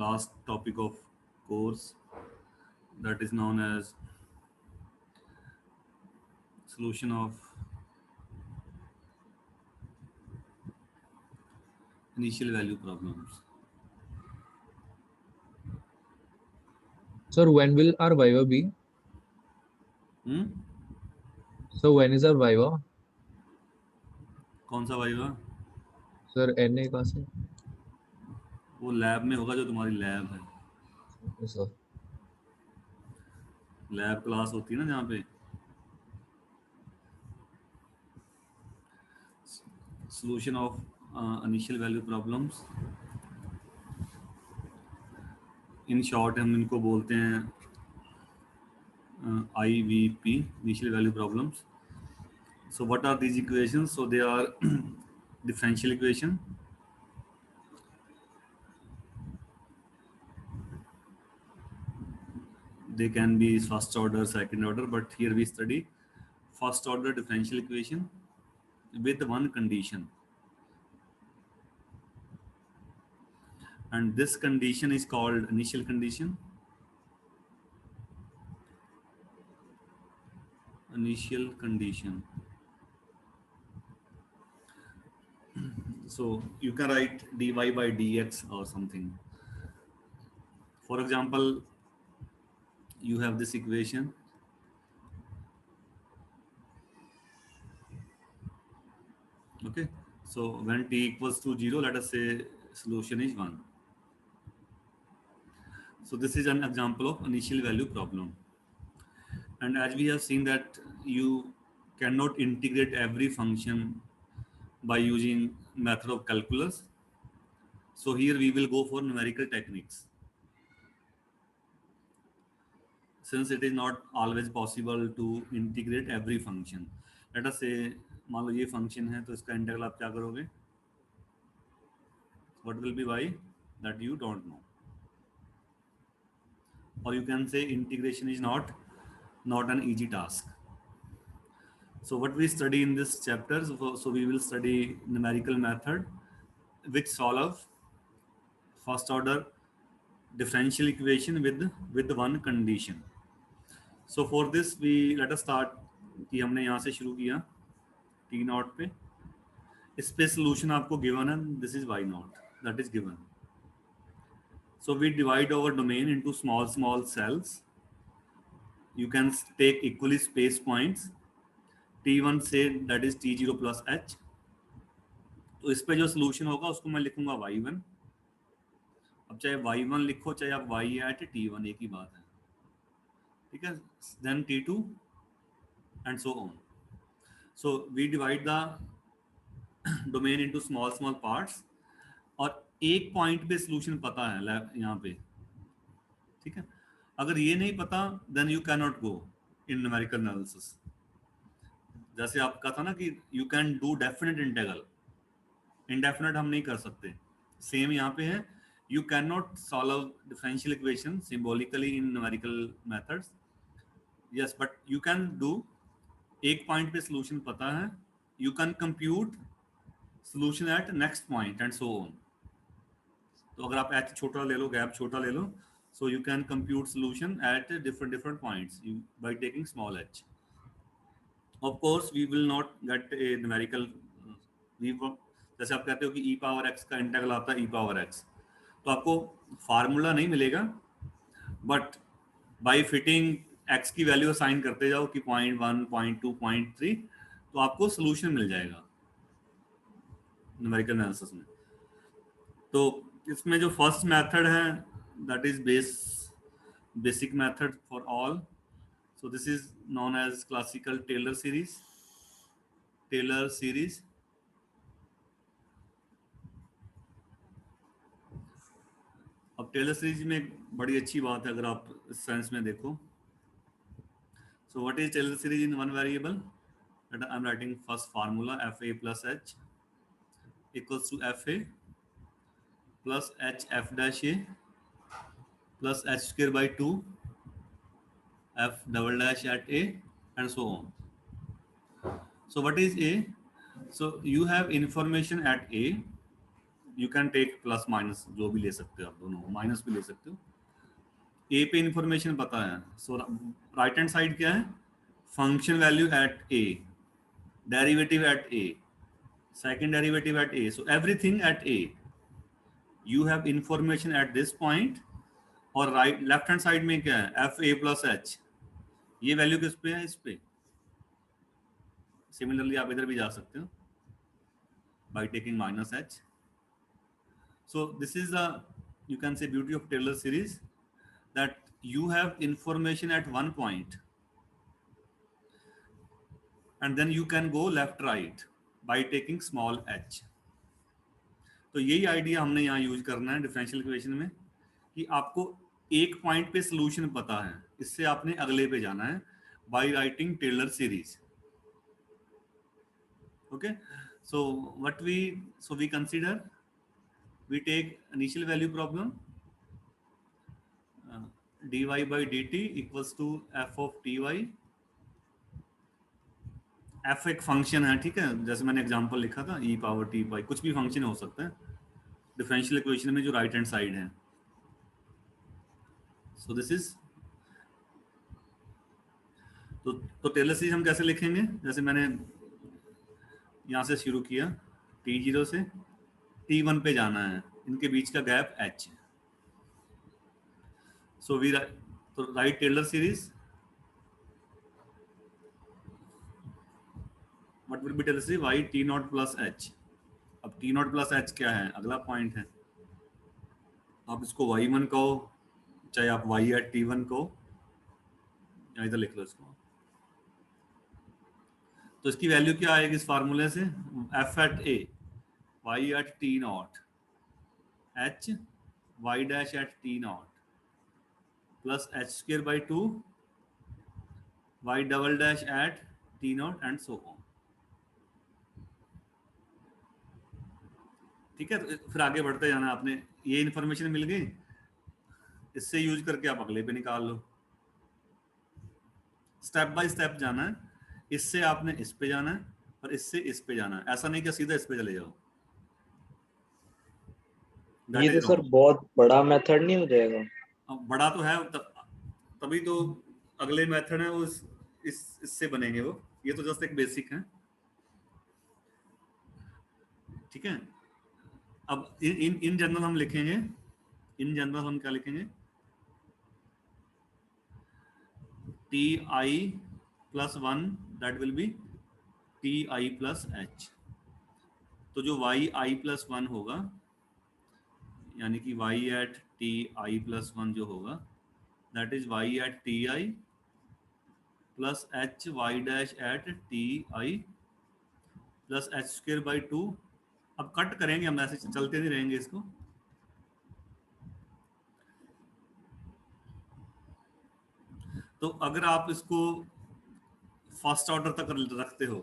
last topic of course, that is known as solution of initial value problems. Sir, when will our Viva be? Hmm? So when is our Viva? कौन सा viva? Sir, NA का sir. वो lab में होगा, जो तुम्हारी lab है। Okay, sir. Lab class होती है ना जहाँ पे solution of initial value problems, in short हम इनको बोलते हैं IVP, initial value problems. So what are these equations? So they are differential equation. They can be first order, second order, but here we study first order differential equation with one condition, and this condition is called initial condition. Initial condition. So you can write dy by dx or something. For example, you have this equation. Okay, so when t equals to 0, let us say solution is 1. So this is an example of initial value problem. And as we have seen that you cannot integrate every function by using method of calculus. So here we will go for numerical techniques. Since it is not always possible to integrate every function. Let us say मान लो ये function है, तो इसका integral आप क्या करोगे? What will be y? That you don't know. Or you can say integration is not an easy task. So what we study in this chapter, so we will study numerical method which solve first order differential equation with one condition. So for this we let us start कि हमने यहाँ से शुरू किया t not पे, इस पे solution आपको given है, this is y not, that is given. So we divide our domain into small cells. You can take equally spaced points. T1 से that is T0 plus h. तो इस पे जो solution होगा उसको मैं लिखूंगा y1. अब चाहे y1 लिखो चाहे आप y at t1, एक ही बात है, ठीक है? Then t2 and so on. So we divide the domain into small parts, और एक पॉइंट पे solution पता है यहाँ पे, ठीक है? अगर ये नहीं पता then you cannot go in numerical analysis. जैसे आपका था ना कि you can do definite integral, indefinite हम नहीं कर सकते, सेम यहाँ पे है. You cannot solve differential equation symbolically in numerical methods. Yes, but you can do, एक पॉइंट पे solution पता है, you can compute solution at next point and so on. तो अगर आप h छोटा ले लो, गैप छोटा ले लो, so you can compute solution at different points by taking small h. Of course we will not get a numerical, जैसे आप कहते हो कि e पावर x का इंटीग्रल आता है e पावर x, तो आपको फार्मूला नहीं मिलेगा, बट बाय फिटिंग x की वैल्यू असाइन करते जाओ कि 0.1 0.2 0.3, तो आपको सोल्यूशन मिल जाएगा न्यूमेरिकल एनालिसिस में. तो इसमें जो फर्स्ट मेथड है that is basic method for all. So this is known as classical Taylor series. अब टेलर सीरीज में एक बड़ी अच्छी बात है अगर आप इस सेंस में देखो. So what is Taylor series in one variable? That I am writing first formula fa plus h equals to fa plus h f dash a plus h square by 2 f double dash at a and so on. So what is a? So you have information at a, you can take plus minus, जो भी ले सकते हो आप, दोनों minus भी ले सकते हो। ए पे इंफॉर्मेशन पता है, सो राइट हैंड साइड क्या है, function value at a, derivative at a, second derivative at a, so everything at a, you have information at this point. और राइट लेफ्ट हैंड साइड में क्या है, एफ ए प्लस एच, ये value किस पे है, इस पे। सिमिलरली आप इधर भी जा सकते हो by taking minus H. So this is the, you can say, beauty of Taylor series, that you have information at one point and then you can go left right by taking small h. तो यही idea हमने यहाँ use करना है differential equation में, कि आपको एक पॉइंट पे सोल्यूशन पता है, इससे आपने अगले पे जाना है by writing Taylor series. Okay, so what we consider, we take initial value problem, dy by dt equals to f of ty। f एक फंक्शन है, ठीक है, जैसे मैंने एग्जांपल लिखा था e पावर t पाई, कुछ भी फंक्शन हो सकता है डिफरेंशियल इक्वेशन में जो राइट हैंड साइड है। सो दिस इज, तो टेलर सीरीज हम कैसे लिखेंगे, जैसे मैंने यहाँ से शुरू किया, t0 से t1 पे जाना है, इनके बीच का गैप h है। So we write Taylor series, what will be Taylor series, y t not plus h। अब t नॉट प्लस h क्या है, अगला पॉइंट है, आप इसको y1 कहो, चाहे आप y एट t1 कहो, या इधर लिख लो इसको। तो इसकी वैल्यू क्या आएगी इस फार्मूले से, f at a, y at t not, h y dash at t not plus h square by 2 y double dash at t not and so on. ठीक है, तो फिर आगे बढ़ते जाना, आपने ये इन्फॉर्मेशन मिल गई, इससे यूज करके आप अगले पे निकाल लो, स्टेप बाय स्टेप जाना है, इससे आपने इस पे जाना है और इससे इस पे जाना है, ऐसा नहीं कि सीधा इस पे चले जाओ। ये तो सर बहुत बड़ा मेथड नहीं हो जाएगा? बड़ा तो है, तभी तो अगले मेथड है वो इससे बनेंगे वो, ये तो जस्ट एक बेसिक है। ठीक है, अब इन जनरल हम लिखेंगे, इन जनरल हम क्या लिखेंगे, T I plus 1 that will be T I plus H. तो जो वाई आई प्लस 1 होगा, यानी कि Y at T I plus 1 जो होगा, that is Y at T I plus H Y dash at T I plus H square by 2। अब cut करेंगे हम, ऐसे चलते नहीं रहेंगे इसको। तो अगर आप इसको फर्स्ट ऑर्डर तक रखते हो,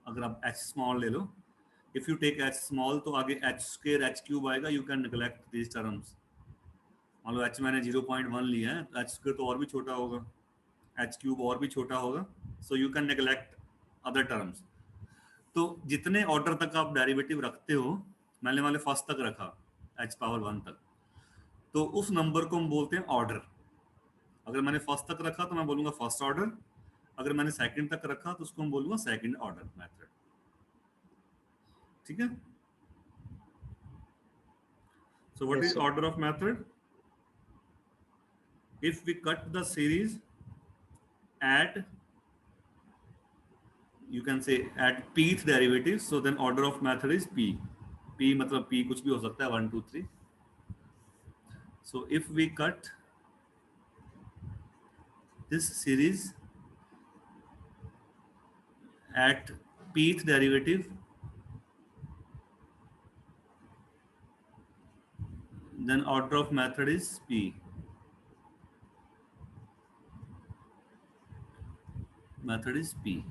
अगर आप h स्मॉल ले लो, if you take h small, तो आगे h स्क्वायर h क्यूब आएगा, you can neglect these terms. मान लो h मैंने 0.1 लिया है, तो h स्क्वायर तो और भी छोटा होगा, h क्यूब और भी छोटा होगा, so you can neglect other terms. तो जितने ऑर्डर तक आप डेरिवेटिव रखते हो, मैंने वाले फर्स्ट तक रखा h पावर 1 तक, तो उस नंबर को हम बोलते हैं ऑर्डर। अगर मैंने फर्स्ट तक रखा तो मैं बोलूंगा फर्स्ट ऑर्डर, अगर मैंने सेकंड तक रखा तो उसको हम बोलूंगा सेकंड ऑर्डर मेथड। ठीक है, so what is order of method, if we cut the series at, you can say at pth derivative, so then order of method is p। p मतलब p कुछ भी हो सकता है, 1 2 3। so if we cut this series at pth derivative, then order of method is p, method is p।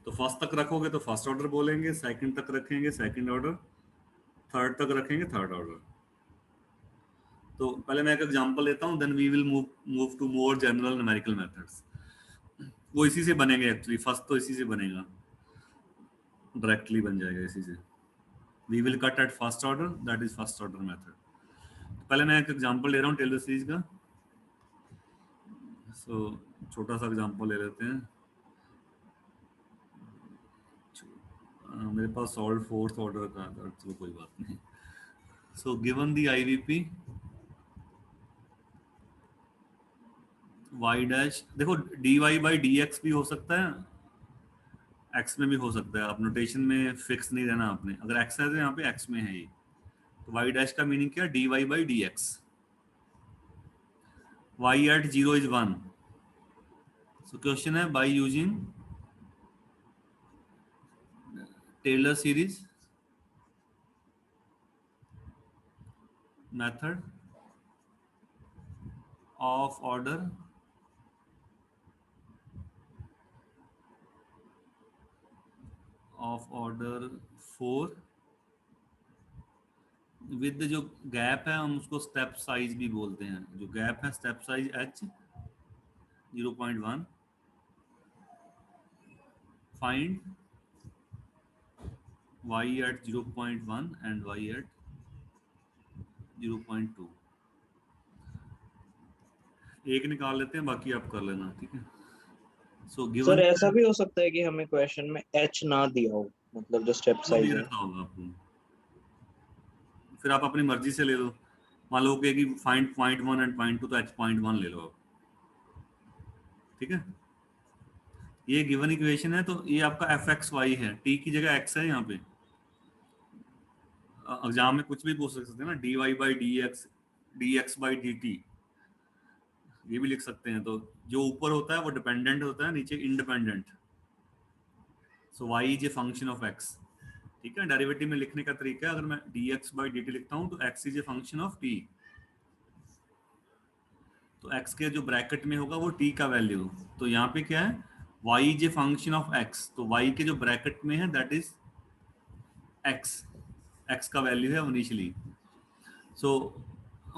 तो first तक रखोगे तो फर्स्ट ऑर्डर बोलेंगे, सेकंड तक रखेंगे सेकंड ऑर्डर, थर्ड तक रखेंगे थर्ड ऑर्डर। तो पहले मैं एक एग्जांपल लेता हूं, then we will move to more general numerical methods. वो इसी से बनेंगे एक्चुअली, फर्स्ट तो इसी से बनेगा, डायरेक्टली बन जाएगा इसी से। We will cut at first order, that is first order method. पहले मैं एक एग्जांपल ले रहा हूँ टेलर सीरीज का। सो छोटा सा एग्जांपल ले लेते हैं। मेरे पास सॉल्व फोर्थ ऑर्डर का था, तो कोई बात नहीं। So given the IVP y dash, देखो dy बाई dx भी हो सकता है, x में भी हो सकता है। आप नोटेशन में फिक्स नहीं रहना आपने। अगर x है तो यहाँ पे x में है ये, तो y डैश का मीनिंग क्या? dy by dx। y at 0 is 1। So question है by using Taylor series method of order four with जो गैप है हम उसको स्टेप साइज भी बोलते हैं। जो गैप है step size h 0.1, find y at 0.1 and y at 0.2। एक निकाल लेते हैं, बाकी आप कर लेना, ठीक है। सो सर गिवन ऐसा भी हो सकता है कि हमें क्वेश्चन में एच ना दिया हो, मतलब जो स्टेप वो दे साइज है। रखा होगा आपको, फिर आप अपनी मर्जी से ले लो। मान लो कि फाइंड पॉइंट 1 एंड पॉइंट 2, तो h.1 ले लो आप, ठीक है। ये गिवन इक्वेशन है, तो ये आपका fxy है, t की जगह x है यहाँ पे। एग्जाम में कुछ भी पूछ सकते हैं ना, dy by dx, dx by dt, ये भी लिख सकते हैं। तो जो ऊपर होता है वो डिपेंडेंट होता है, नीचे independent. So y is a function of x, ठीक है। डेरिवेटिव में लिखने का तरीका है, अगर मैं dx बाई dt लिखता हूँ तो x is a function of t, तो x के जो ब्रैकेट में होगा वो t का वैल्यू। तो यहाँ पे क्या है, y is a function of x, तो y के जो ब्रैकेट में है दैट इज x, x का वैल्यू है initially. So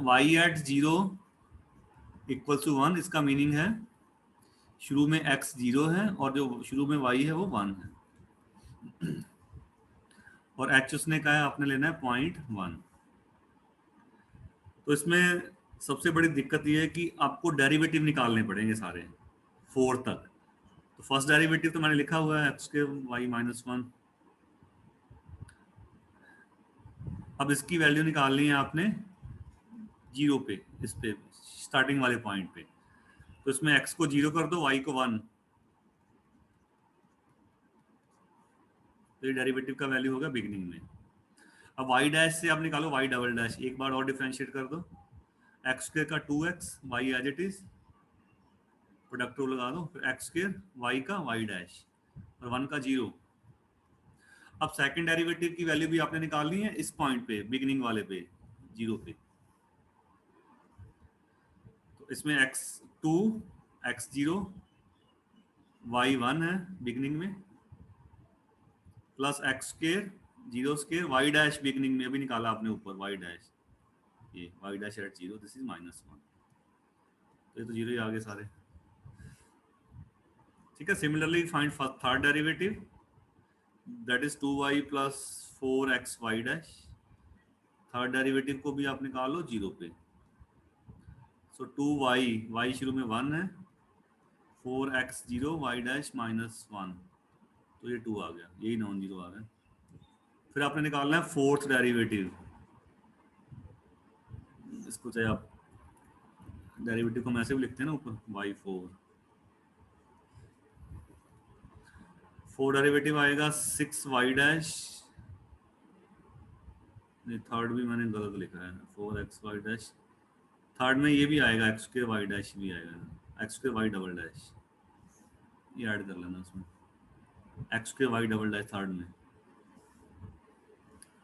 y at 0 equal to 1, इसका मीनिंग है शुरू में x 0 है और जो शुरू में y है वो 1 है, और h उसने कहा है आपने लेना है 0.1। तो इसमें सबसे बड़ी दिक्कत ये है कि आपको डेरिवेटिव निकालने पड़ेंगे सारे 4 तक। तो फर्स्ट डेरिवेटिव तो मैंने लिखा हुआ है x के y माइनस 1। अब इसकी वैल्यू निकालनी है आपने 0 पे, इस पे स्टार्टिंग वाले पॉइंट पे। तो इसमें x को 0 कर दो, y को 1, तो ये डेरिवेटिव का वैल्यू होगा बिगिनिंग में। अब y डैश से आप निकालो y डबल डैश, एक बार और डिफरेंशिएट कर दो, x स्क्वायर का 2x, y as it is, product rule लगा दो, फिर x स्क्वायर y का y डैश और 1 का 0। अब सेकंड डेरिवेटिव की वैल्यू भी आपने निकालनी है इस पॉइंट पे, बिगिनिंग वाले पे, 0 पे। तो इसमें x2 x0 y1 है बिगिनिंग में, plus x square 0 square y dash beginning में अभी निकाला आपने ऊपर y डैश, ये y dash at 0, this is -1। तो ये तो 0 ही आ गए सारे, ठीक है। Similarly find third derivative, that is 2y plus 4xy dash. Third derivative को भी आप निकालो 0 पे। सो 2y, y शुरू में 1 है, 4x0 y डैश -1, तो ये 2 आ गया, यही नॉन जीरो आ गया। फिर आपने निकालना है फोर्थ डेरिवेटिव। इसको चाहे आप डेरिवेटिव को हम ऐसे भी लिखते हैं ना ऊपर, y4, 4 डेरिवेटिव आएगा 6y डैश, नहीं थर्ड भी मैंने गलत लिखा है, 4xy डैश। थर्ड में ये भी आएगा x स्क्वायर y डैश भी आएगा, x square y double dash, ये ऐड कर लेना उसमें, x square y double dash third में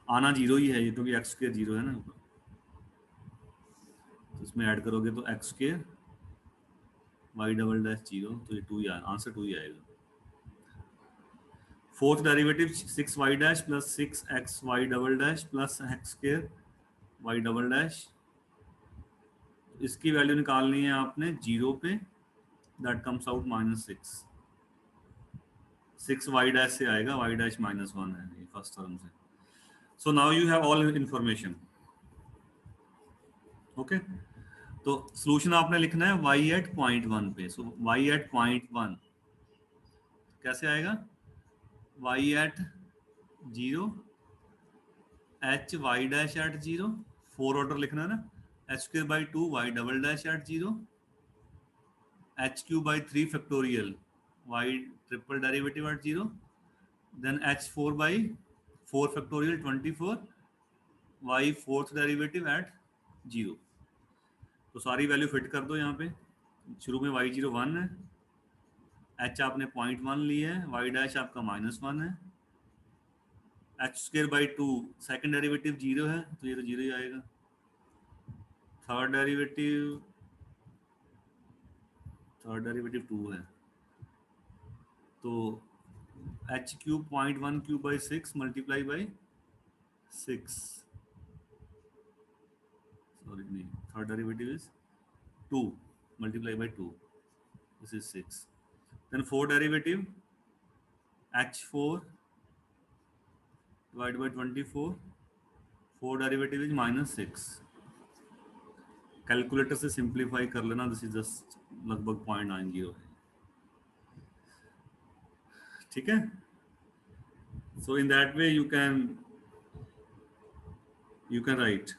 आना 0 ही है ये, क्योंकि x स्क्वायर 0 है ना ऊपर, तो इसमें ऐड करोगे तो x square y double dash 0, तो ये 2 ही आंसर 2 ही आएगा। Fourth derivative 6y dash plus 6xy double dash plus x square y double dash, इसकी वैल्यू निकालनी है आपने 0 पे, that comes out -6। 6y dash से आएगा, y डैश -1 है ये फर्स्ट टर्म से। So now you have all information. Okay. तो solution आपने लिखना है y at point 1 पे. So y at point 1 कैसे आएगा? y at 0, h y dash at 0, 4 order लिखना है ना, h square by 2 y double dash at 0, h cube by 3 factorial y triple derivative at 0, then h4 by 4 factorial 24 y fourth derivative at 0. तो सारी value fit कर दो यहाँ पे. शुरू में y0 1 है, h आपने 0.1 लिया है, y डैश आपका -1 है, h square by 2 second derivative 0 है तो ये तो 0 ही आएगा. थर्ड डेरिवेटिव 2 है तो h cube 0.1 cube by 6 multiply by 6. Sorry, नहीं, third derivative is 2 multiplied by 2. This is 6. Then fourth derivative h4 divided by 24. Fourth derivative is -6. Calculator से simplify कर लेना. दिस इज जस्ट लगभग 0.90 है. ठीक है. So in that way you can write.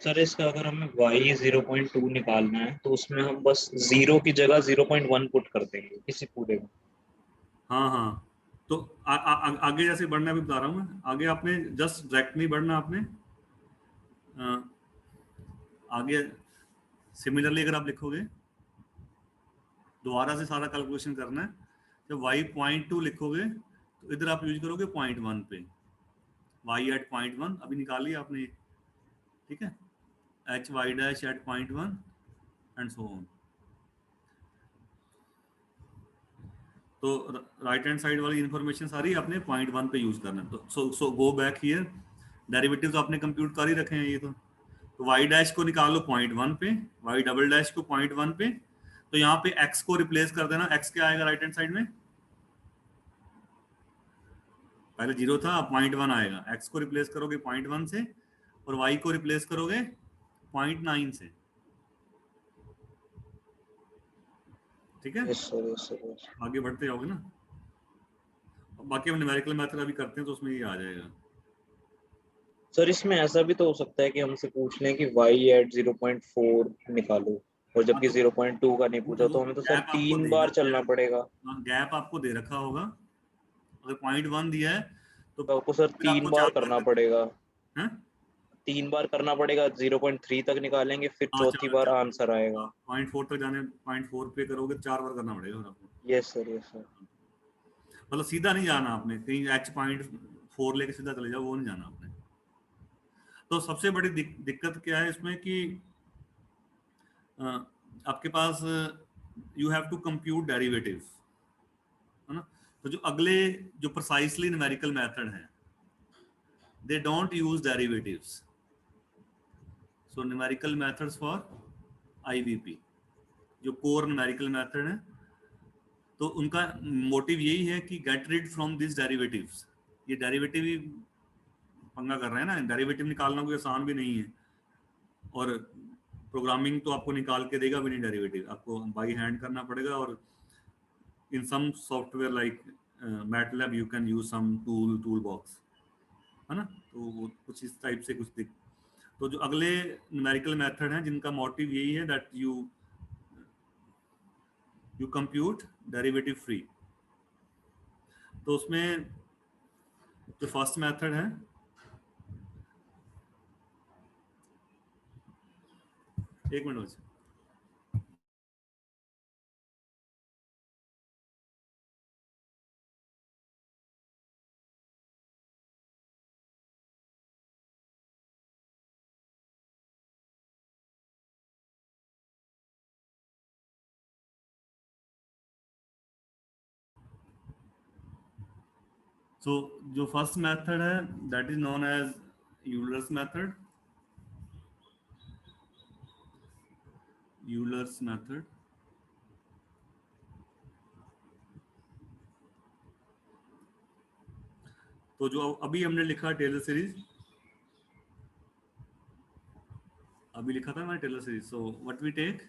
Sir इसका अगर हमें y 0.2 निकालना है तो उसमें हम बस 0 की जगह 0.1 पुट कर देंगे इसी पूरे में. हाँ हाँ. तो आगे जैसे बढ़ना है, बता रहा हूँ मैं. आगे आपने जस्ट डायरेक्ट नहीं बढ़ना आपने. आगे सिमिलरली अगर आप लिखोगे दोबारा से सारा कैलकुलेशन करना है. जब y 0.2 लिखोगे तो इधर आप यूज करोगे 0.1 पे. y at 0.1 अभी निकाल लिया आपने. ठीक है. h y dash at 0.1 and so on. तो राइट हैंड साइड वाली इंफॉर्मेशन सारी आपने 0.1 पे यूज करना है. तो सो गो बैक हियर. डेरिवेटिव्स आपने कंप्यूट कर ही रखे हैं ये तो y डैश को निकाल लो 0.1 पे, y डबल डैश को 0.1 पे. तो यहाँ पे x को रिप्लेस कर देना. x क्या आएगा राइट हैंड साइड में? पहले 0 था, अब 0.1 आएगा. x को रिप्लेस करोगे 0.1 से और y को रिप्लेस करोगे 0.9 से. ठीक है. Yes sir, yes sir. आगे बढ़ते जाओगे ना. बाकी हम न्यूमेरिकल मेथड अभी करते हैं तो उसमें ये आ जाएगा. सर इसमें ऐसा भी तो हो सकता है कि हमसे पूछ लें कि y at 0.4 निकालो और जबकि 0.2 का नहीं पूछा तो हमें तो सर 3 बार चलना पड़ेगा. गैप आपको दे रखा होगा. अगर 0.1 दिया है तो आपको सर 3 बार करना पड़ेगा. हैं? 3 बार करना पड़ेगा. 0.3 तक निकालेंगे फिर चौथी बार आंसर आएगा. 0.4 तक जाने 0.4 पे करोगे 4 बार करना पड़ेगा आपको. Yes sir, yes sir. मतलब सीधा नहीं जाना आपने कहीं h.4 लेके सीधा चले जाओ, वो नहीं जाना आपने. तो सबसे बड़ी दिक्कत क्या है इसमें कि आपके पास you have to compute derivatives, है ना. तो जो अगले जो प्रिसाइसली न्यूमेरिकल मेथड है they don't use derivatives. So numerical methods for IVP जो कोर न्यूमेरिकल मेथड है तो उनका मोटिव यही है कि get rid from this derivatives. ये डेरिवेटिव ही पंगा कर रहे हैं ना. डेरिवेटिव निकालना कोई आसान भी नहीं है और प्रोग्रामिंग तो आपको निकाल के देगा भी नहीं. डेरिवेटिव आपको बाई हैंड करना पड़ेगा और in some software like MATLAB you can use some tool box, है ना. तो कुछ इस टाइप से कुछ तो जो अगले न्यूमेरिकल मेथड हैं जिनका मोटिव यही है that you compute derivative free. तो उसमें जो फर्स्ट मेथड है एक मिनट बच्चे. So जो फर्स्ट मेथड है that is known as Euler's method. Euler's method तो जो अभी हमने लिखा टेलर सीरीज, अभी लिखा था मैंने Taylor series, so what we take,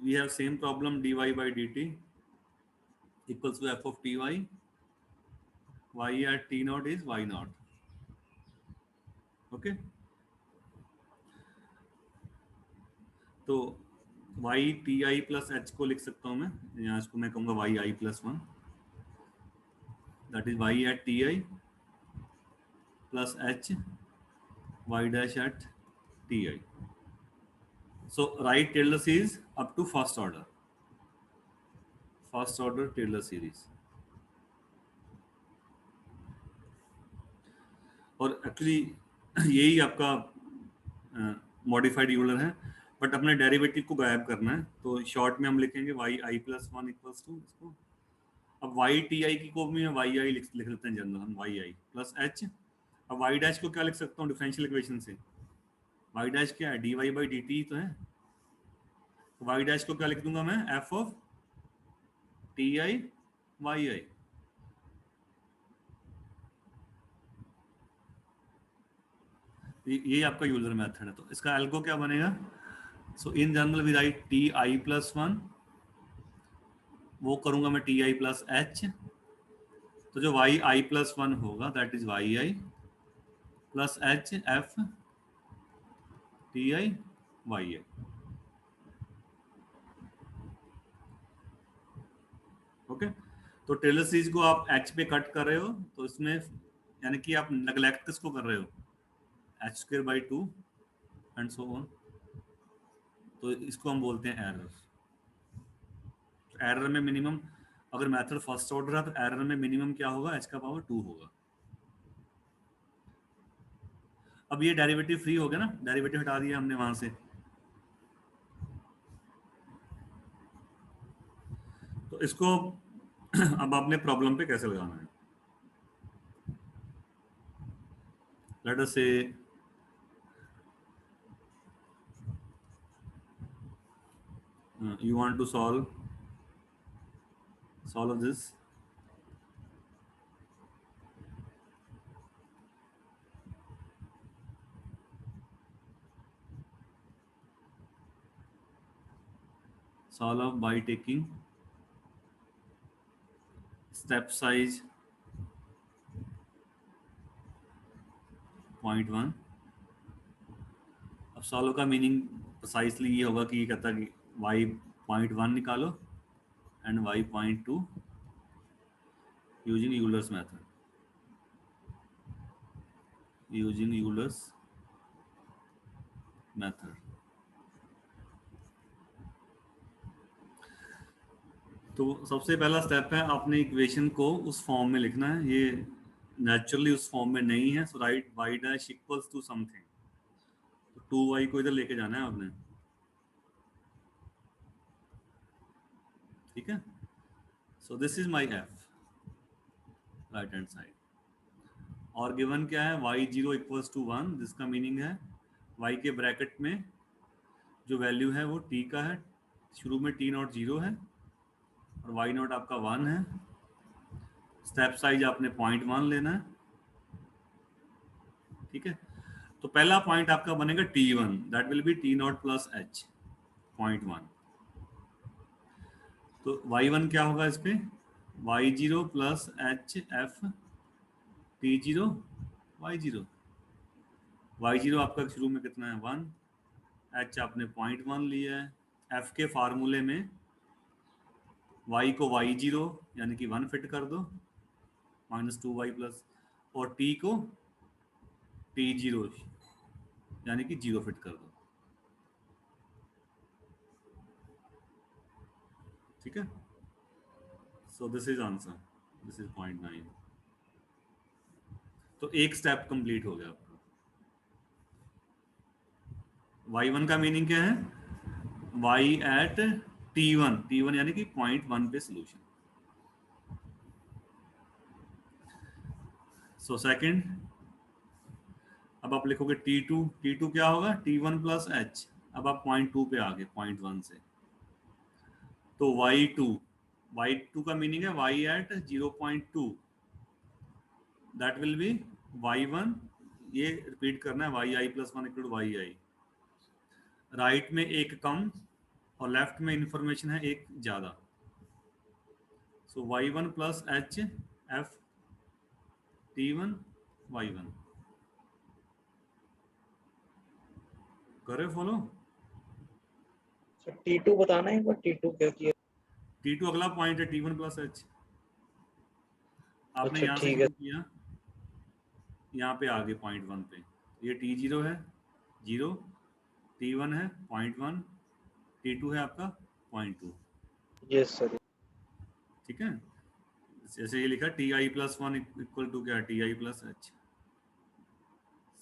we have same problem dy by dt equals to f of ty, y at t naught is y naught. Okay, तो y ti प्लस h को लिख सकता हूँ मैं, यहाँ इसको मैं कहूँगा yi plus 1, that is y at ti plus h y dash at ti. So write Taylor series up to first order Taylor series. और एक्चुअली यही आपका मॉडिफाइड यूलर है, बट अपने डेरिवेटिव को गायब करना है, तो शॉर्ट में हम लिखेंगे Y I plus 1 equals to इसको, अब वाई टी आई की को भी वाई आई लिख लेते हैं जनरल हम, वाई आई प्लस एच। अब वाई डैश को क्या लिख सकता हूँ डिफरेंशियल इक्वेशन से, वाई डैश क्या है, D Y by D T तो है, तो वाई डैश को क्या लिख दूंगा मैं, F of T I Y I. ये आपका यूजर मेथड है, तो इसका एल्गो क्या बनेगा, so in general we write T I plus 1, वो करूंगा मैं टी आई प्लस एच, तो जो वाई आई प्लस 1 होगा that is Y I plus H F T I Y I. Okay, तो टेलर सीरीज को आप एच पे कट कर रहे हो, तो इसमें यानी कि आप नेग्लेक्ट किसको कर रहे हो, H square by 2 and so on, तो इसको हम बोलते हैं एरर। एरर में मिनिमम, अगर मेथड फर्स्ट ऑर्डर है तो एरर में मिनिमम क्या होगा, एच का पावर 2 होगा। अब ये डेरिवेटिव फ्री हो गया ना, डेरिवेटिव हटा दिया हमने वहां से, तो इसको अब आपने प्रॉब्लम पे कैसे लगाना है, लेट अस से you want to solve this, solve by taking step size 0.1। अब सॉल्व का मीनिंग प्रिसाइसली ये होगा कि ये कहता है कि y 0.1 निकालो and y 0.2 using Euler's method, using Euler's method. तो सबसे पहला स्टेप है आपने इक्वेशन को उस फॉर्म में लिखना है, ये नेचुरली उस फॉर्म में नहीं है, so write y dash equals to something, तो 2y को इधर लेके जाना है आपने, ठीक है। सो this is my F right hand side, और गिवन क्या है y0 इक्वल्स टू 1, जिसका मीनिंग है y के ब्रैकेट में जो वैल्यू है वो t का है, शुरू में t नॉट 0 है और y नॉट आपका 1 है, स्टेप साइज आपने 0.1 लेना है, ठीक है। तो पहला पॉइंट आपका बनेगा t1, that will B t not plus h 0.1, तो y1 क्या होगा इस पे, y0 plus h f t0 y0, y0 आपका शुरू में कितना है 1, h आपने 0.1 लिया है, f के फार्मूले में y को y0 यानी कि 1 फिट कर दो माइनस 2y प्लस, और t को t0 यानी कि 0 फिट कर दो, ठीक है। सो this is answer, this is 0.9, तो एक स्टेप कंप्लीट हो गया आपका। y1 का मीनिंग क्या है, y एट t1 यानी कि 0.1 पे सोल्यूशन। सो सेकंड, अब आप लिखोगे t2 क्या होगा, t1 प्लस h, अब आप 0.2 पे आ गए 0.1 से, तो y2 का मीनिंग है y at 0.2, that will be y1, ये रिपीट करना है yi + 1 = yi। राइट में एक कम और लेफ्ट में इंफॉर्मेशन है एक ज्यादा। सो y1 + h f t1 y1। करे फॉलो? T2 बताना है एक बार, T2 क्या किया? T2 अगला पॉइंट है T1 + h। आपने अच्छा यहाँ से ठीक है। शुरू किया, यहाँ पे आगे पॉइंट 1 पे, ये T0 है 0, T1 है 0.1, T2 है आपका 0.2। Yes sir. ठीक है, जैसे ये लिखा Ti + 1 = क्या, Ti + h,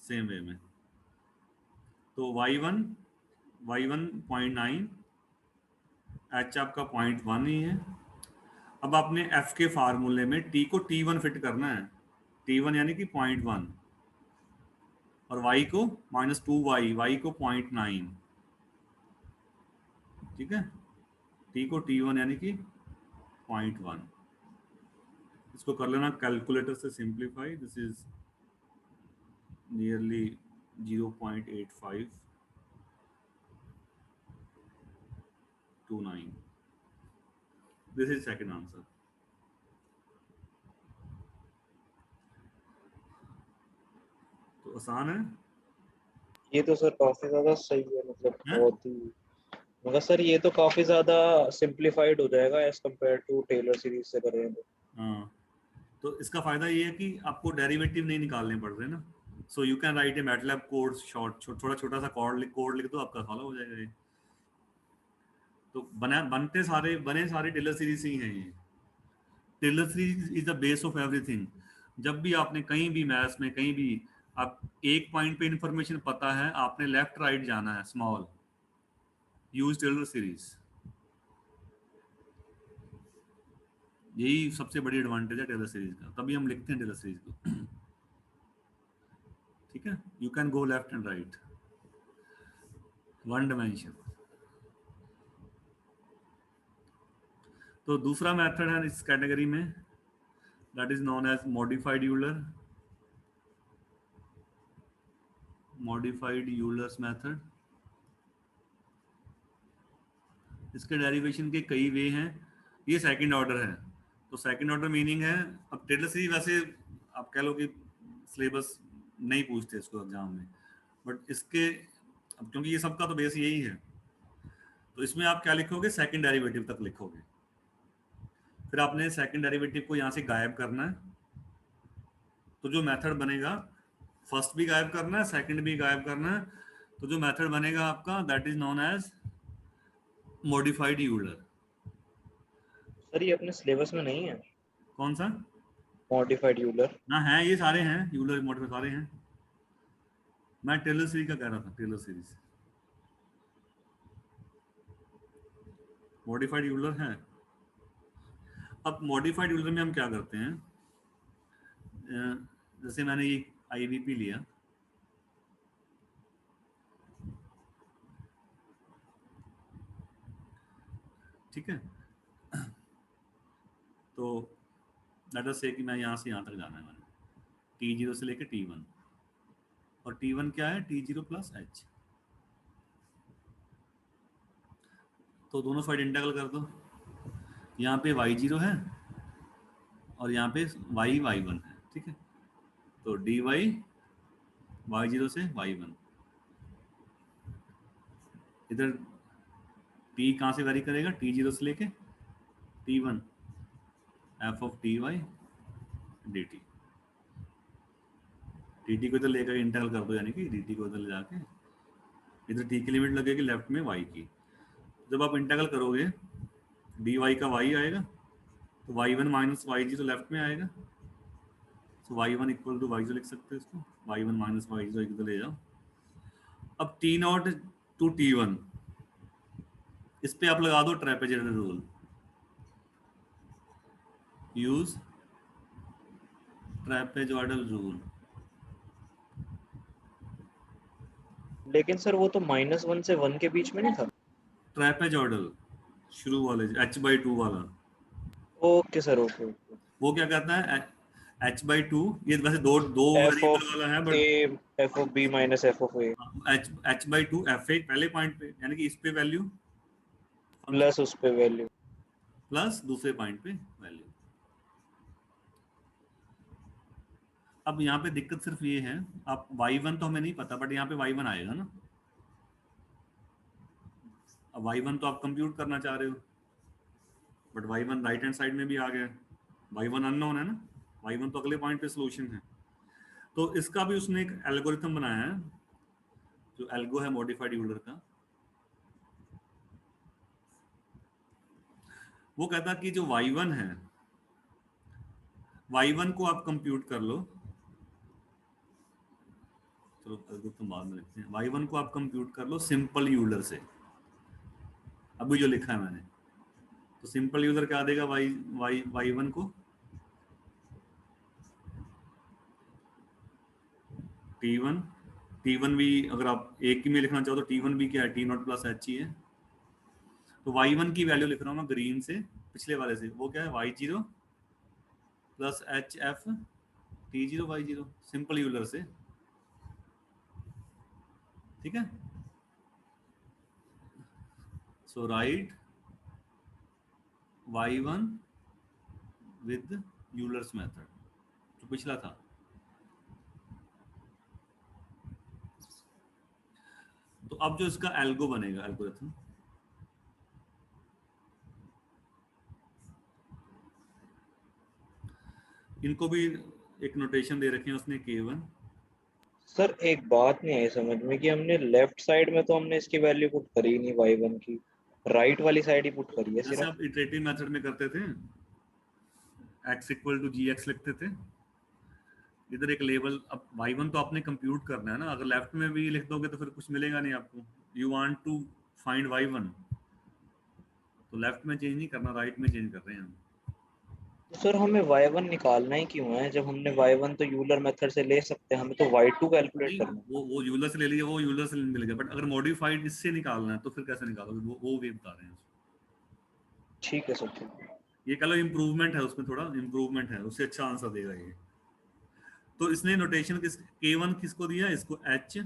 सेम वे में। तो y1 0.9, h आपका 0.1 ही है। अब आपने f के फार्मूले में t को T1 फिट करना है, T1 यानी कि 0.1, और y को -2y, y को 0.9। ठीक है, t को T1 यानी कि 0.1। इसको कर लेना कैलकुलेटर से simplify. This is nearly 0.8529। This is second answer. तो आसान है, ये तो सर काफी ज्यादा सही है, मतलब हैं? बहुत ही, मगर सर ये तो काफी ज्यादा सिंप्लीफाइड हो जाएगा as compare to Taylor series से करें तो। हाँ, तो इसका फायदा ये है कि आपको डेरिवेटिव नहीं निकालने पड़ रहे ना। So you can write A MATLAB code short, छोटा सा कोड लिख दो, आपका सॉल्व हो जाएगा ये। तो बने सारे टेलर सीरीज ही हैं ये। Taylor series is the base of everything. जब भी आपने कहीं भी मैथ्स में कहीं भी, आप एक पॉइंट पे इंफॉर्मेशन पता है, आपने लेफ्ट राइट जाना है, स्मॉल, यूज टेलर सीरीज। यही सबसे बड़ी एडवांटेज है टेलर सीरीज का, तभी हम लिखते हैं टेलर सीरीज को। ठीक है, you can go left and right, one dimension. तो दूसरा मेथड है इस कैटेगरी में, that is known as modified Euler's method. इसके डेरिवेशन के कई वे हैं, ये सेकंड ऑर्डर है। तो सेकंड ऑर्डर मीनिंग है, अब टेलर सीरीज वैसे आप कह लो कि सिलेबस नहीं पूछते इसको एग्जाम में, बट इसके, अब क्योंकि ये सबका तो बेस यही है, तो इसमें आप क्या लिखोगे, सेकंड डेरिवेटिव तक लिखोगे। फिर आपने सेकंड डेरिवेटिव को यहाँ से गायब करना है। तो जो मेथड बनेगा, फर्स्ट भी गायब करना है, सेकंड भी गायब करना है। तो जो मेथड बनेगा आपका, that is known as modified Euler. Sir ये अपने सिलेबस में नहीं है कौन सा? Modified Euler? ना है, ये सारे हैं यूलर मॉडिफाइड सारे हैं। मैं टेलर सीरीज का कह रहा था, टेलर सीरीज मॉडिफाइड यूलर है। अब मॉडिफाइड यूलर में हम क्या करते हैं, जैसे मैंने ये आईवीपी लिया, ठीक है, तो लेट अस से कि मैं यहाँ से यहाँ तक जाना है, मैंने T0 से लेके T1, और T1 क्या है, T0 + h। तो दोनों साइड इंटीग्रल कर दो, यहाँ पे y0 है और यहाँ पे y1 है। ठीक है, तो dy y0 से y1, इधर t कहाँ से वेरी करेगा, T0 से लेके T1, f of ty dt। dt को इधर लेकर इंटीग्रल कर दो, यानी कि dt को इधर ले जाके इधर t की लिमिट लगेगी लेफ्ट में y की। जब आप इंटीग्रल करोगे, dy का y आएगा, तो y1 - y0 लेफ्ट में आएगा। तो y1 = y0 लिख सकते हैं इसको, y1 - y0 इधर ले जाओ। अब T0 to T1, इस पे आप लगा दो trapezoidal rule, use trapezoidal rule. लेकिन सर वो तो -1 से 1 के बीच में नहीं था। ट्रेपेजॉइडल शुरू वाले h/2 वाला, ओके सर, ओके ओके। वो क्या कहता है, h/2 ये वैसे दो दो f वेरिएबल of वाला है, a but f of b minus f of a h/2 f1 पहले पॉइंट पे, यानी कि इस पे वैल्यू प्लस उस पे वैल्यू। प्लस दूसरे पॉइंट पे वैल्यू। अब यहाँ पे दिक्कत सिर्फ ये है, आप y1 तो हमें नहीं पता, बट यहाँ पे y1 आएगा ना। अब y1 तो आप कंप्यूट करना चाह रहे हो, but y1 right hand side में भी आ गया, y1 अननोन है ना, y1 तो अगले पॉइंट पे सॉल्यूशन है। तो इसका भी उसने एक एल्गोरिथम बनाया है, जो एल्गो है मॉडिफाइड यूलर का। वो कहता कि जो y1 है, y1 को आप कंप्यूट कर लो, चलो एल्गोरिथम बाद में लिखते हैं। y1 को आप कंप्यूट कर लो सिंपल यूलर से, अभी जो लिखा है मैंने। तो सिंपल यूलर क्या देगा y1 को, t1 भी अगर आप एक ही में लिखना चाहो तो t1 भी क्या है, t0 प्लस h ही है। तो y1 की वैल्यू लिख रहा हूँ मैं ग्रीन से, पिछले वाले से, वो क्या है y0 plus hf t0 y0, simple Euler से, ठीक है। So write y1 with Euler's method, जो पिछला था। तो अब जो इसका एल्गो बनेगा, एल्गोरिथम, इनको भी एक नोटेशन दे रखे हैं उसने k1। सर एक बात नहीं आई समझ में कि हमने लेफ्ट साइड में तो हमने इसकी वैल्यू पुट करी नहीं y1 की, राइट वाली साइड ही पुट करी है जैसे सिर्फ। आप इटरेटिव मेथड में करते थे, x इक्वल टू gx लिखते थे, इधर एक लेवल, अब y1 तो आपने कंप्यूट करना है ना, अगर लेफ्ट में भी लिख दोगे तो फिर कुछ मिलेगा नहीं आपको। You want to find y1, तो लेफ्ट में चेंज नहीं करना, राइट में चेंज कर रहे हैं हम। तो सर हमें y1 निकालना ही क्यों है, जब हमने y1 तो यूलर मेथड से ले सकते हैं, हमें तो y2 कैलकुलेट नहीं, करना है। वो यूलर से ले लीजिए, वो यूलर से मिल गया, बट अगर मॉडिफाइड इससे निकालना है तो फिर कैसे निकालोगे, वो वे बता रहे हैं। ठीक है सर, ठीक है। ये कह लो इम्प्रूवमेंट है, उसमें थोड़ा इम्प्रूवमेंट है, उससे अच्छा आंसर देगा ये। तो इसने नोटेशन किस k1 किसको दिया, इसको h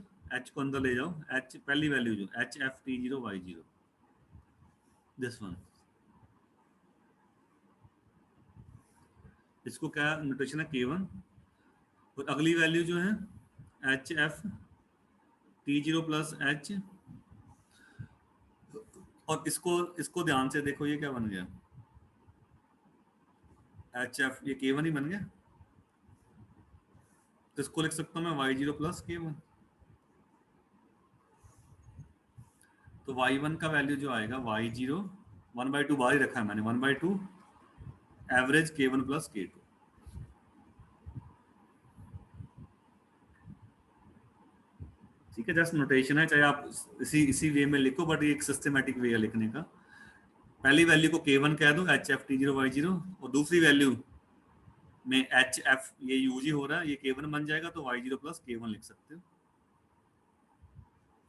को अंदर ले जाओ, h पहली वैल्यू जो hf t0 y0, this one, इसको क्या नोटेशन है k1, और अगली वैल्यू जो है hf t0 प्लस h, और इसको इसको ध्यान से देखो, ये क्या बन गया, hf, ये k1 ही बन गया। तो इसको लिख सकता हूँ मैं y0 प्लस k1। तो y1 का वैल्यू जो आएगा y0 1/2 बाहर ही रखा है मैंने, 1/2 एवरेज k1 प्लस k2। ठीक है, जस्ट नोटेशन है, चाहे आप इसी वे में लिखो, बट ये एक सिस्टमेटिक वे है लिखने का। पहली वैल्यू को k1 कह दो, hf t0 y0, और दूसरी वैल्यू में hf, ये यूज ही हो रहा है, ये k1 बन जाएगा, तो y0 प्लस k1 लिख सकते हो।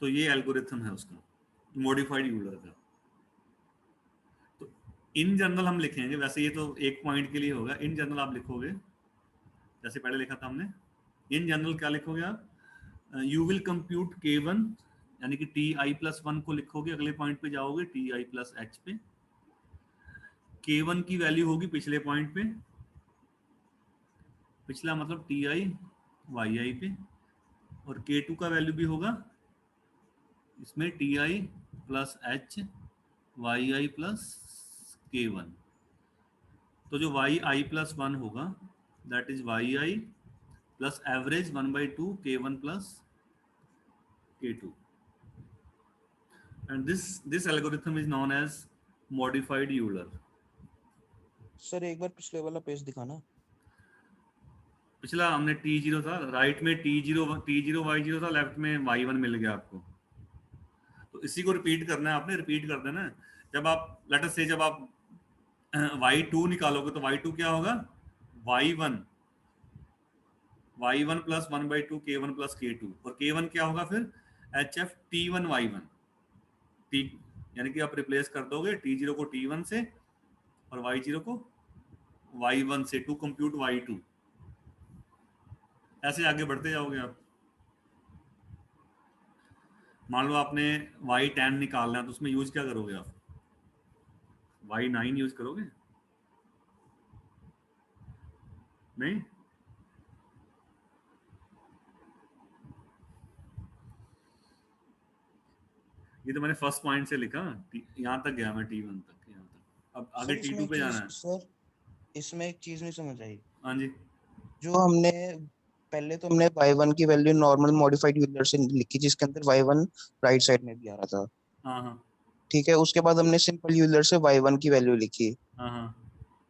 तो ये एल्गोरिथम है उसका, मॉडिफाइड यूलर का। तो इन जनरल हम लिखेंगे, वैसे ये तो एक पॉइंट के लिए होगा, इन जनरल आप लिखोगे जैसे पहले लिखा था हमने। इन जनरल क्या लिखोगे आप, यू विल कंप्यूट k1, यानी कि ti+1 को लिखोगे, अगले पॉइंट पे जाओगे ti+h पे, k1 की वैल्यू होगी पिछले पॉइंट पे, पिछला मतलब ti yi पे, और k2 का वैल्यू भी होगा इसमें ti+h yi+k1। तो जो yi+1 होगा, that is yi plus average 1/2 k1 plus k2, and this algorithm is known as modified Euler। Sir एक बार पिछले वाला पेज दिखाना। पिछला हमने t0 था, राइट में t0 y0 था, लेफ्ट में y1 मिल गया आपको। तो इसी को रिपीट करना है आपने, रिपीट कर देना। जब आप लेट अस से जब आप y2 निकालोगे तो y2 क्या होगा, y1 plus 1/2 k1 plus k2, और k1 क्या होगा फिर hf t1 y1 t, यानी कि आप रिप्लेस कर दोगे t0 को t1 से और y0 को y1 से, टू कंप्यूट y2। ऐसे आगे बढ़ते जाओगे आप। मान लो आपने y10 निकालना है तो उसमें यूज क्या करोगे आप? y9 यूज करोगे? नहीं, ये तो मैंने फर्स्ट पॉइंट से लिखा, यहाँ तक गया मैं, T1 तक, यहाँ तक। अब आगे सर इसमें T2 एक पे चीज जाना है। सर इसमें एक चीज नहीं समझ आई। हाँ जी। जो हमने पहले तो हमने y1 की वैल्यू नॉर्मल मॉडिफाइड यूलर से लिखी जिसके अंदर y1 राइट साइड में भी आ रहा था। हाँ हाँ ठीक है, उसके बाद हमने सिंपल यूलर से y1 की वैल्यू लिखी। हाँ हाँ।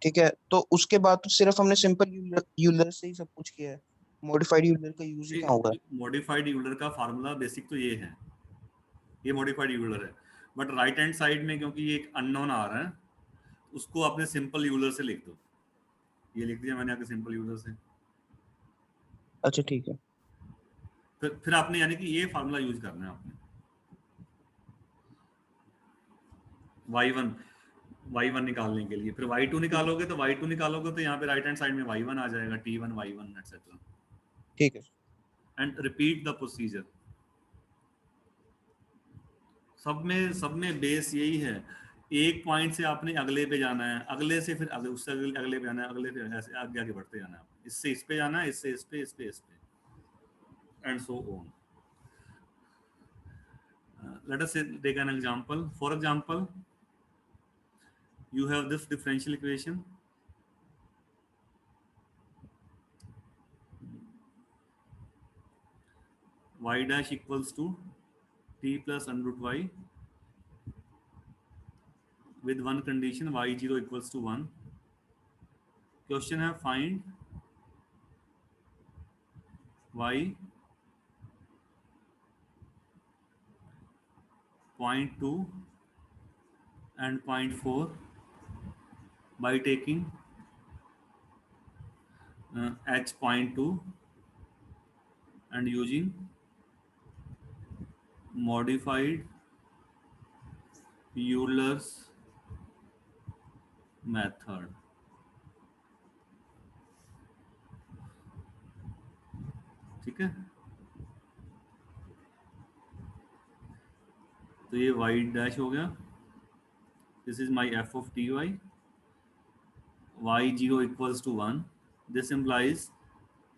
ठीक है, तो उसके बाद तो सिर्फ हमने सिंपल यूलर से ही सब कुछ किया है, मॉडिफाइड यूलर का यूज ही कहाँ हुआ है? मॉडिफाइड यूलर का फार्मूला बेसिक तो ये है, ये मॉडिफाइड यूलर है, बट राइट हैंड साइड में क्योंकि ये एक अननोन आ रहा है, उसको आपने सिंपल यूलर से लिख दो। ये लिख दिया मैंने आगे सिंपल यूलर से। अच्छा ठीक है। फिर आपने यानी कि ये फार्मूला यूज करना है आपने। y1 y1 निकालने के लिए, फिर y2 निकालोगे तो y2 निकालोगे तो यहाँ पे राइट हैंड साइड में y1 आ जाएगा, T1 y1 एटसेट्रा, ठीक है। And repeat the procedure. सब में बेस यही है, एक पॉइंट से आपने अगले पे जाना है, अगले से फिर अगले, उससे अगले पे जाना है, अगले पे, ऐसे आगे आगे बढ़ते जाना है। इससे इस पे जाना है, इससे इस पे, इस पे इस पे, and so on. Let us take an example. For example, you have this differential equation. Y dash equals to t plus under root y with one condition, y0 equals to 1. Question है find y 0.2 and 0.4 by taking h 0.2 and using modified Euler's method. ठीक है, तो ये y dash हो गया, this is my f of ty, y0 equals to 1, this implies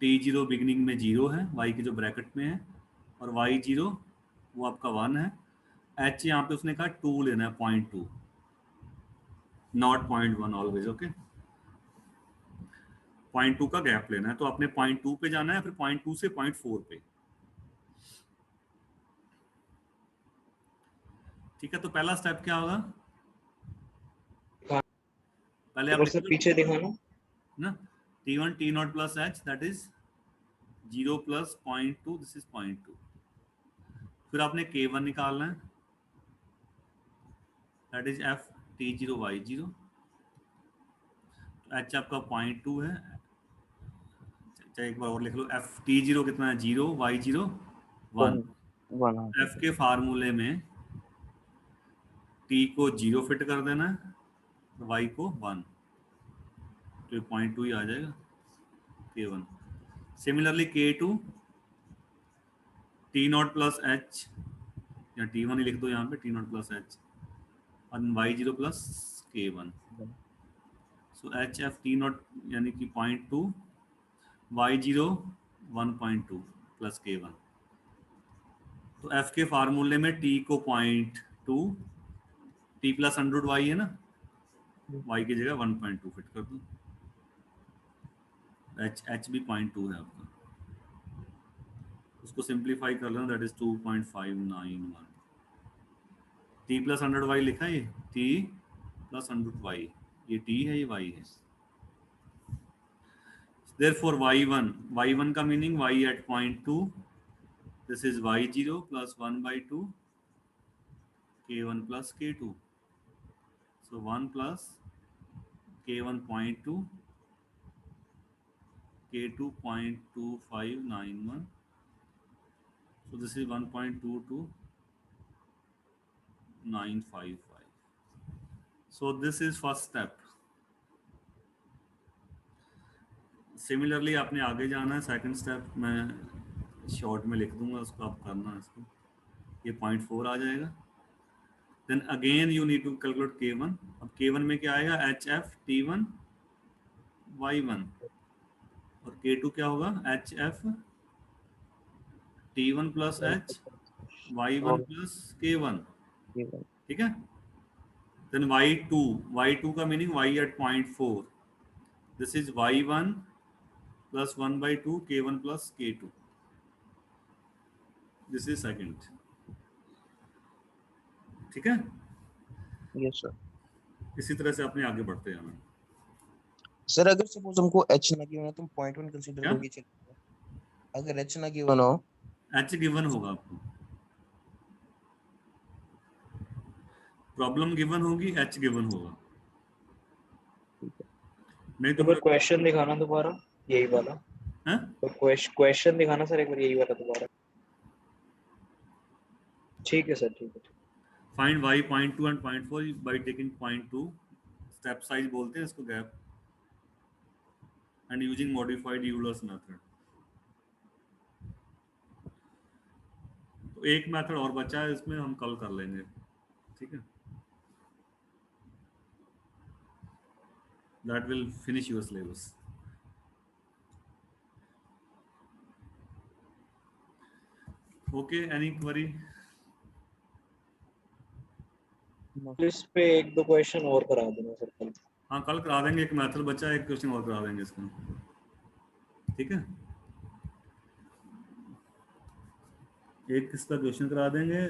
t0 beginning में 0 है, y के जो ब्रैकेट में है, और y0 वो आपका 1 है। h यहाँ पे उसने कहा 2 लेना है, 0.2, नॉट 0.1 ऑलवेज, ओके। 0.2 का गैप लेना है, तो आपने 0.2 पे जाना है, फिर 0.2 से 0.4 पे। ठीक है, तो पहला स्टेप क्या होगा? पहले आप एक बार लिख सर लो पीछे दिखाना। ना, t1 t not plus h, that is 0 plus 0.2, this is 0.2। फिर आपने k1 निकालना है, that is f t0 y0, h आपका 0.2 है, चाहे एक बार और लिख लो, f t0 कितना है, 0, y0 1। 1 हाँ ठीक f है। के फार्मूले में t को 0 फिट कर देना है, y को 1, तो 0.2 ही आ जाएगा k1। Similarly k2 t not plus h, या t1 ही लिख दो यहाँ पे, t नॉट प्लस h और y0 plus k1, so h f t not यानी कि 0.2, y0 1.2 प्लस k1। तो f के फार्मूले में t को 0.2, t प्लस अंडर y है ना, y की जगह 1.2 फिट कर दो, h भी 0.2 है आपका, उसको सिंप्लीफाई कर लेना, that is 2.591। t plus under y लिखा है, ये t प्लस अंडर y, ये t है, ये y है। Therefore y1 का meaning y at 0.2, this is y0 plus 1 by 2 k1 plus k2, so 1 plus k1 0.2 k2 0.2591, so this is 1.22955, so this is first step। Similarly आपने आगे जाना है, second step मैं शॉर्ट में लिख दूंगा, उसको आप करना है इसको, ये 0.4 आ जाएगा। Then again you need to calculate K1। अब K1 में क्या आएगा, HF T1 Y1, और K2 क्या होगा, HF T1 plus H Y1 plus K1, ठीक है। देन Y2 का meaning Y at 0.4, this is Y1 plus 1/2 K1 plus K2, this is second, ठीक है। Yes sir. इसी तरह से आपने आगे बढ़ते जाना। सर अगर सपोज हमको एच ना गिवन हो तो 0.1 कंसीडर क्या? करोगे चलेगा? अगर एच ना गिवन हो, H गिवन होगा आपको, प्रॉब्लम गिवन होगी, H गिवन होगा, नहीं तो तो फिर क्वेश्चन दिखाना दोबारा, यही वाला। हैं? तो क्वेश्चन दिखाना सर एक बार, यही वाला दोबारा। ठीक है सर, ठीक है। Find y 0.2 and 0.4 by taking 0.2, step size बोलते हैं इसको, gap, and using modified Euler's method. तो एक मेथड और बचा है इसमें, हम कल कर लेंगे, ठीक है। That will finish your syllabus. Okay, any query? इस पे एक दो क्वेश्चन और करा देना सर कल। हाँ कल करा देंगे, एक मेथड बचा है, एक क्वेश्चन और करा देंगे इसमें, ठीक है। एक इसका क्वेश्चन करा देंगे,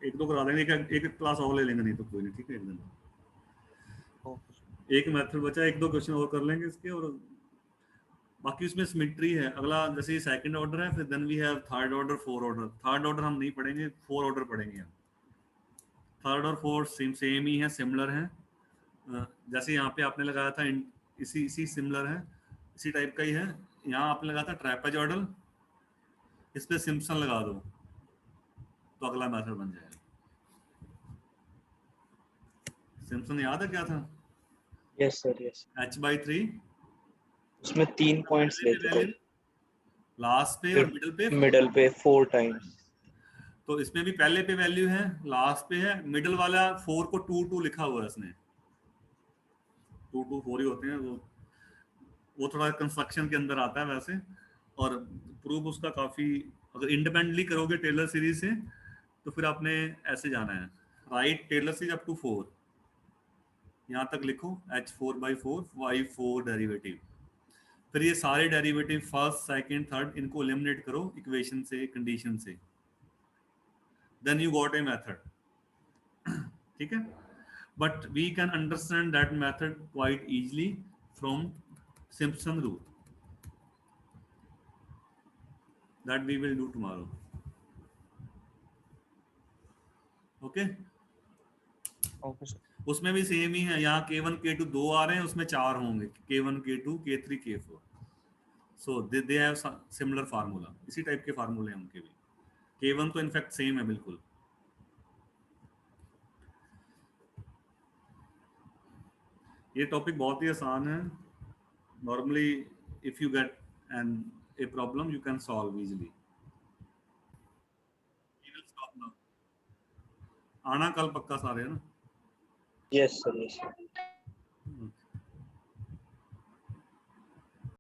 एक दो करा देंगे, एक क्लास और ले लेंगे, नहीं तो कोई नहीं, ठीक है। एक दिन एक मेथड बचा, एक दो क्वेश्चन और कर लेंगे इसके, और बाकी उसमें सिमेट्री है। अगला जैसे सेकंड ऑर्डर है, फिर then we have third order, fourth order. Third order हम नहीं पढ़ेंगे, फोर्थ ऑर्डर पढ़ेंगे हम। थर्ड और फोर्थ सेम ही है, सिमिलर है। जैसे यहाँ पे आपने लगाया था इसी सिमिलर है, इसी टाइप का ही है। यहाँ आपने लगाया था ट्रेपेजॉइडल, इस पे सिम्पसन लगा दो तो अगला मेथड बन जाएगा। सिम्पसन याद है क्या था? Yes sir, yes. h/3, उसमें 3 पॉइंट्स लेते थे, लास्ट पे और मिडल पे 4 टाइम्स। तो इसमें भी पहले पे वैल्यू है, लास्ट पे है, मिडल वाला 4 को 2 लिखा हुआ है इसने, 2 4 ही होते हैं वो थोड़ा कंस्ट्रक्शन के अंदर आता है वैसे। और प्रूफ उसका काफी, अगर इंडिपेंडेंटली करोगे टेलर सीरीज से तो फिर आपने ऐसे जाना है, write Taylor series up to 4, यहाँ तक लिखो, h4/4 y4 डेरिवेटिव, फिर ये सारे डेरिवेटिव फर्स्ट सेकंड थर्ड इनको एलिमिनेट करो इक्वेशन से, कंडीशन से, then you got a method, ठीक है। But we can understand that method quite easily from Simpson rule, that we will do tomorrow. Okay, okay sir. उसमें भी same ही है, यहाँ K1 K2 2 आ रहे हैं, उसमें 4 होंगे, K1 K2 K3 K4, so they have similar formula, इसी type के फार्मूले हैं उनके भी। K1 तो इनफैक्ट सेम है बिल्कुल। ये टॉपिक बहुत ही आसान है, normally if you get an a problem you can solve easily. आना कल पक्का सारे, है ना? Yes sir, yes sir.